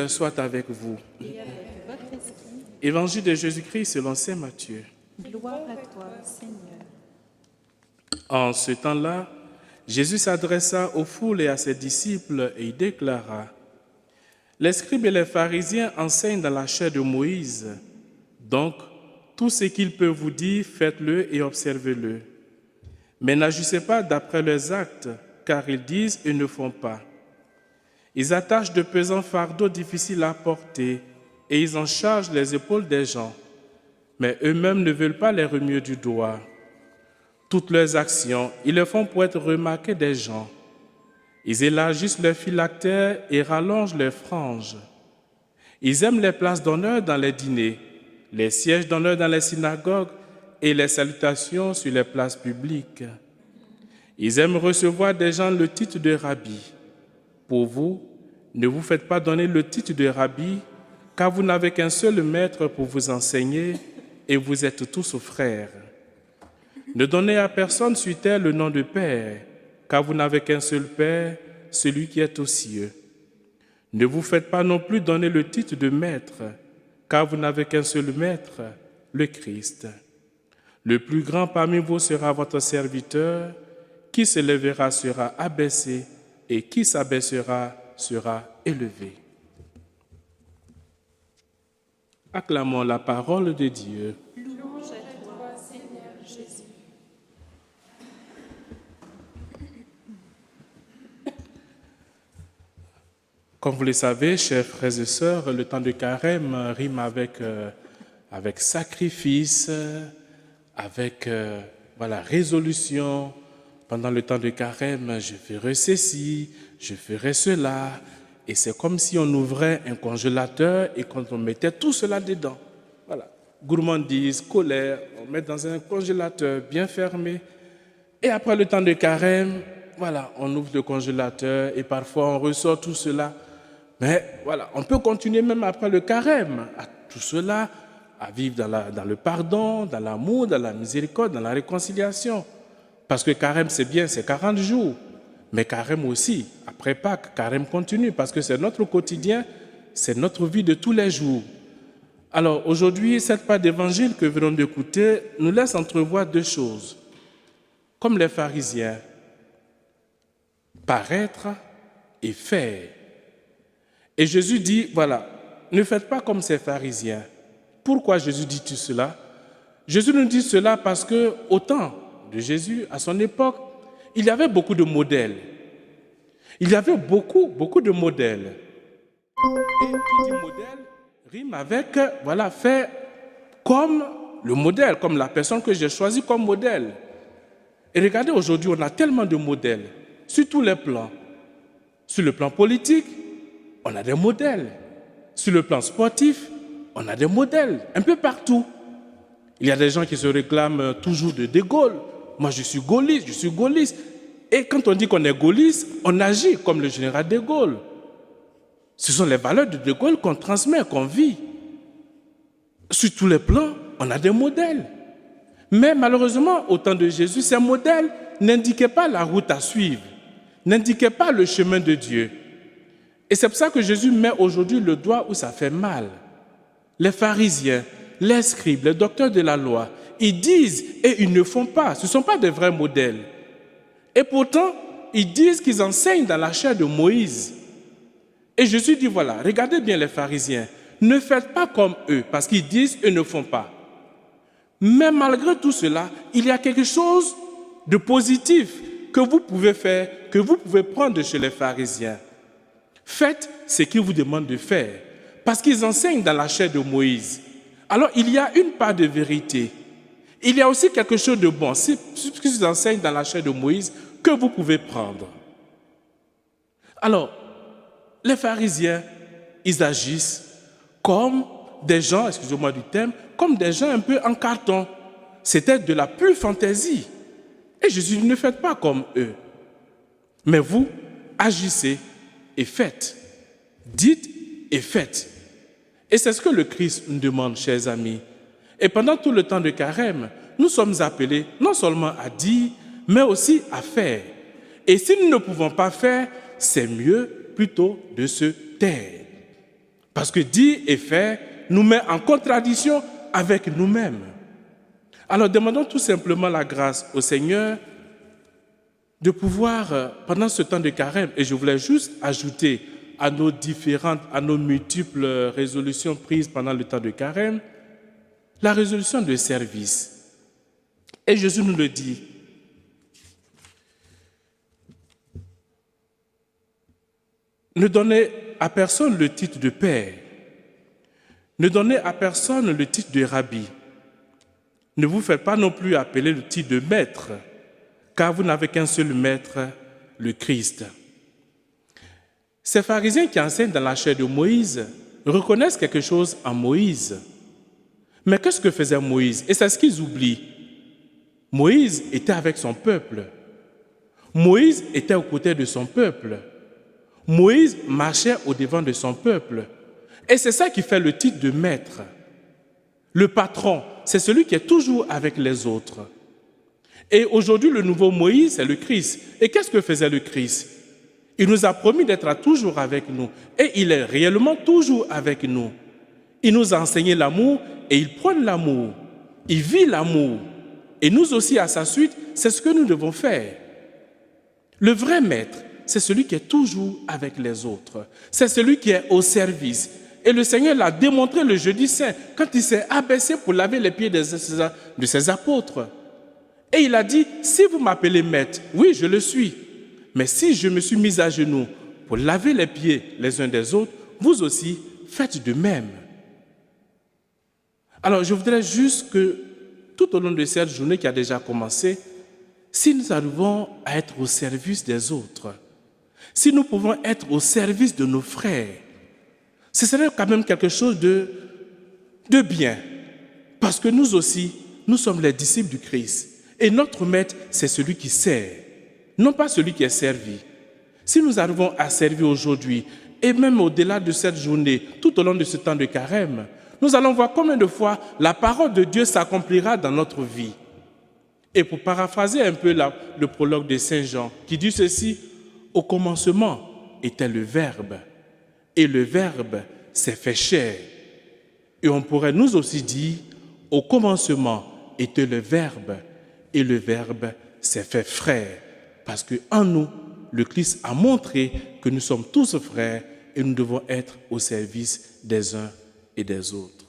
Soit avec vous. Et avec votre esprit, Évangile de Jésus-Christ selon saint Matthieu. gloire à toi, Seigneur. En ce temps-là, Jésus s'adressa aux foules et à ses disciples et il déclara : Les scribes et les pharisiens enseignent dans la chair de Moïse. Donc, tout ce qu'ils peuvent vous dire, faites-le et observez-le. Mais n'agissez pas d'après leurs actes, car ils disent et ne font pas. Ils attachent de pesants fardeaux difficiles à porter et ils en chargent les épaules des gens. Mais eux-mêmes ne veulent pas les remuer du doigt. Toutes leurs actions, ils le font pour être remarqués des gens. Ils élargissent leurs phylactères et rallongent leurs franges. Ils aiment les places d'honneur dans les dîners, les sièges d'honneur dans les synagogues et les salutations sur les places publiques. Ils aiment recevoir des gens le titre de rabbi. Pour vous, ne vous faites pas donner le titre de rabbi, car vous n'avez qu'un seul maître pour vous enseigner et vous êtes tous frères. Ne donnez à personne sur terre le nom de Père, car vous n'avez qu'un seul Père, celui qui est aux cieux. Ne vous faites pas non plus donner le titre de Maître, car vous n'avez qu'un seul Maître, le Christ. Le plus grand parmi vous sera votre serviteur, qui se lèvera sera abaissé, et qui s'abaissera sera élevé. Acclamons la parole de Dieu. Louange à toi, Seigneur Jésus. Comme vous le savez, chers frères et sœurs, le temps de carême rime avec sacrifice, avec résolution. Pendant le temps de carême, je ferai ceci, je ferai cela. Et c'est comme si on ouvrait un congélateur et quand on mettait tout cela dedans. Voilà. Gourmandise, colère, on met dans un congélateur bien fermé. Et après le temps de carême, voilà, on ouvre le congélateur et parfois on ressort tout cela. Mais voilà, on peut continuer même après le carême à tout cela, à vivre dans le pardon, dans l'amour, dans la miséricorde, dans la réconciliation. Parce que carême, c'est bien, c'est 40 jours. Mais carême aussi, après Pâques, carême continue, parce que c'est notre quotidien, c'est notre vie de tous les jours. Alors aujourd'hui, cette part d'évangile que nous venons d'écouter nous laisse entrevoir deux choses. Comme les pharisiens, paraître et faire. Et Jésus dit, voilà, ne faites pas comme ces pharisiens. Pourquoi Jésus dit tout cela? Jésus nous dit cela parce qu'au temps de Jésus, à son époque, il y avait beaucoup de modèles. Il y avait beaucoup de modèles. Et qui dit modèle rime avec, voilà, faire comme le modèle, comme la personne que j'ai choisie comme modèle. Et regardez, aujourd'hui, on a tellement de modèles, sur tous les plans. Sur le plan politique, on a des modèles. Sur le plan sportif, on a des modèles, un peu partout. Il y a des gens qui se réclament toujours de Gaulle. Moi, je suis gaulliste. Et quand on dit qu'on est gaulliste, on agit comme le général de Gaulle. Ce sont les valeurs de Gaulle qu'on transmet, qu'on vit. Sur tous les plans, on a des modèles. Mais malheureusement, au temps de Jésus, ces modèles n'indiquaient pas la route à suivre, n'indiquaient pas le chemin de Dieu. Et c'est pour ça que Jésus met aujourd'hui le doigt où ça fait mal. Les pharisiens, les scribes, les docteurs de la loi, ils disent et ils ne font pas. Ce ne sont pas de vrais modèles. Et pourtant, ils disent qu'ils enseignent dans la chair de Moïse. Et Jésus dit, voilà, regardez bien les pharisiens. Ne faites pas comme eux, parce qu'ils disent et ne font pas. Mais malgré tout cela, il y a quelque chose de positif que vous pouvez faire, que vous pouvez prendre chez les pharisiens. Faites ce qu'ils vous demandent de faire, parce qu'ils enseignent dans la chair de Moïse. Alors, il y a une part de vérité. Il y a aussi quelque chose de bon, c'est ce qu'ils enseignent dans la chair de Moïse que vous pouvez prendre. Alors, les pharisiens, ils agissent comme des gens, excusez-moi du terme, comme des gens un peu en carton. C'était de la pure fantaisie. Et Jésus dit, ne faites pas comme eux. Mais vous, agissez et faites. Dites et faites. Et c'est ce que le Christ nous demande, chers amis. Et pendant tout le temps de carême, nous sommes appelés non seulement à dire, mais aussi à faire. Et si nous ne pouvons pas faire, c'est mieux plutôt de se taire. Parce que dire et faire nous met en contradiction avec nous-mêmes. Alors demandons tout simplement la grâce au Seigneur de pouvoir, pendant ce temps de carême, et je voulais juste ajouter à nos multiples résolutions prises pendant le temps de carême, la résolution de service. Et Jésus nous le dit. Ne donnez à personne le titre de père. Ne donnez à personne le titre de rabbi. Ne vous faites pas non plus appeler le titre de maître, car vous n'avez qu'un seul maître, le Christ. Ces pharisiens qui enseignent dans la chair de Moïse reconnaissent quelque chose en Moïse. Mais qu'est-ce que faisait Moïse? Et c'est ce qu'ils oublient. Moïse était avec son peuple. Moïse était aux côtés de son peuple. Moïse marchait au-devant de son peuple. Et c'est ça qui fait le titre de maître. Le patron, c'est celui qui est toujours avec les autres. Et aujourd'hui, le nouveau Moïse, c'est le Christ. Et qu'est-ce que faisait le Christ? Il nous a promis d'être toujours avec nous. Et il est réellement toujours avec nous. Il nous a enseigné l'amour et il prône l'amour. Il vit l'amour. Et nous aussi, à sa suite, c'est ce que nous devons faire. Le vrai maître, c'est celui qui est toujours avec les autres. C'est celui qui est au service. Et le Seigneur l'a démontré le jeudi saint, quand il s'est abaissé pour laver les pieds de ses apôtres. Et il a dit, si vous m'appelez maître, oui, je le suis. Mais si je me suis mis à genoux pour laver les pieds les uns des autres, vous aussi, faites de même. Alors, je voudrais juste que, tout au long de cette journée qui a déjà commencé, si nous arrivons à être au service des autres, si nous pouvons être au service de nos frères, ce serait quand même quelque chose de bien. Parce que nous aussi, nous sommes les disciples du Christ. Et notre maître, c'est celui qui sert, non pas celui qui est servi. Si nous arrivons à servir aujourd'hui, et même au-delà de cette journée, tout au long de ce temps de carême, nous allons voir combien de fois la parole de Dieu s'accomplira dans notre vie. Et pour paraphraser un peu le prologue de Saint Jean, qui dit ceci, « Au commencement était le Verbe, et le Verbe s'est fait chair. » Et on pourrait nous aussi dire, « Au commencement était le Verbe, et le Verbe s'est fait frère. » Parce qu'en nous, le Christ a montré que nous sommes tous frères et nous devons être au service des uns et des autres.